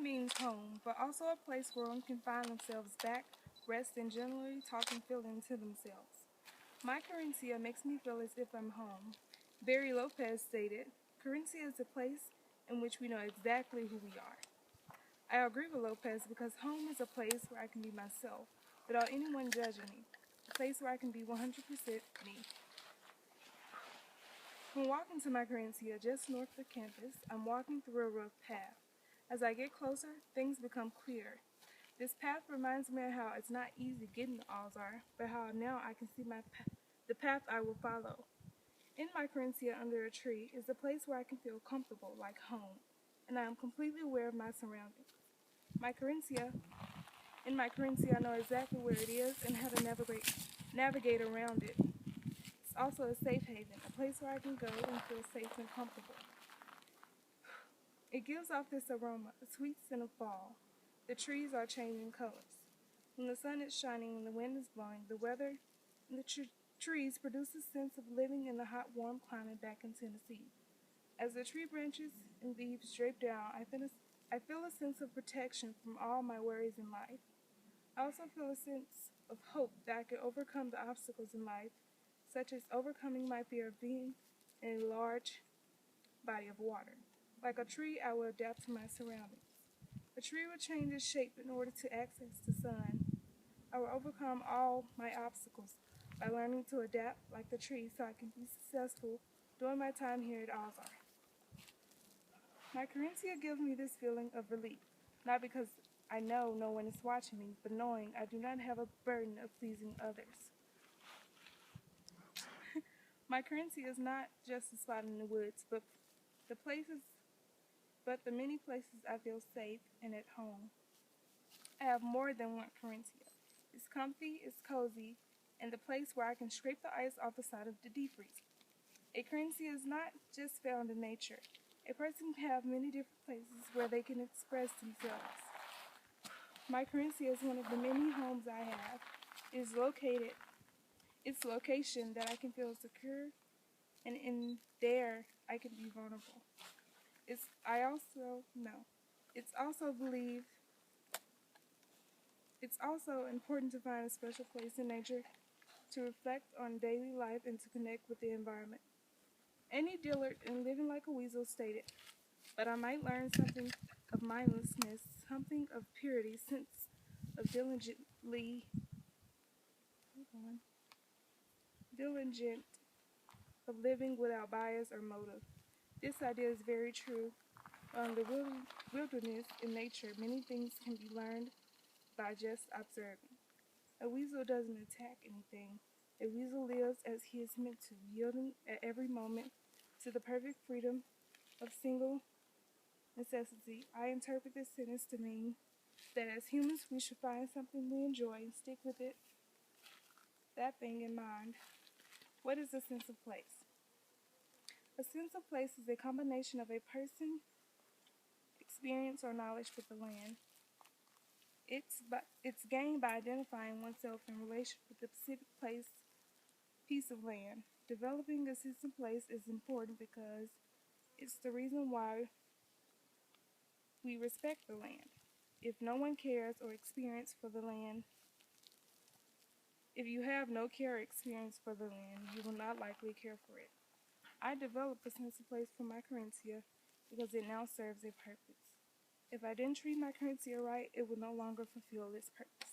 means home, but also a place where one can find themselves back, rest, and generally talk and feel into themselves. My Carinthia makes me feel as if I'm home. Barry Lopez stated, Carinthia is a place in which we know exactly who we are. I agree with Lopez because home is a place where I can be myself without anyone judging me, a place where I can be 100% me. When walking to my Carinthia just north of campus, I'm walking through a rough path. As I get closer, things become clearer. This path reminds me of how it's not easy getting to Alzar, but how now I can see the path I will follow. In my Carinthia under a tree is a place where I can feel comfortable, like home, and I am completely aware of my surroundings. My Carinthia, in my Carinthia, I know exactly where it is and how to navigate around it. It's also a safe haven, a place where I can go and feel safe and comfortable. It gives off this aroma, a sweet scent of fall. The trees are changing colors. When the sun is shining and the wind is blowing, the weather and the trees produce a sense of living in the hot, warm climate back in Tennessee. As the tree branches and leaves drape down, I feel a sense of protection from all my worries in life. I also feel a sense of hope that I can overcome the obstacles in life, such as overcoming my fear of being in a large body of water. Like a tree, I will adapt to my surroundings. A tree will change its shape in order to access the sun. I will overcome all my obstacles by learning to adapt like the tree so I can be successful during my time here at Alzar. My Carinthia gives me this feeling of relief, not because I know no one is watching me, but knowing I do not have a burden of pleasing others. My Carinthia is not just a spot in the woods, the places, but the many places I feel safe and at home. I have more than one Carinthia. It's comfy, it's cozy, and the place where I can scrape the ice off the side of the deep freezer. A Carinthia is not just found in nature. A person can have many different places where they can express themselves. My Carinthia is one of the many homes I have. It is located, its location that I can feel secure, and in there I can be vulnerable. I also know. It's also believe it's also important to find a special place in nature to reflect on daily life and to connect with the environment. Annie Dillard in Living Like a Weasel stated, but I might learn something of mindlessness, something of purity, sense of diligent of living without bias or motive. This idea is very true. On the wilderness in nature, many things can be learned by just observing. A weasel doesn't attack anything. A weasel lives as he is meant to, yielding at every moment to the perfect freedom of single necessity. I interpret this sentence to mean that as humans we should find something we enjoy and stick with it, that thing in mind. What is a sense of place? A sense of place is a combination of a person, experience, or knowledge with the land. It's gained by identifying oneself in relation with the specific piece of land. Developing a sense of place is important because it's the reason why we respect the land. If no one cares or experience for the land, if you have no care or experience for the land, you will not likely care for it. I developed a sense of place for my Carinthia because it now serves a purpose. If I didn't treat my Carinthia right, it would no longer fulfill its purpose.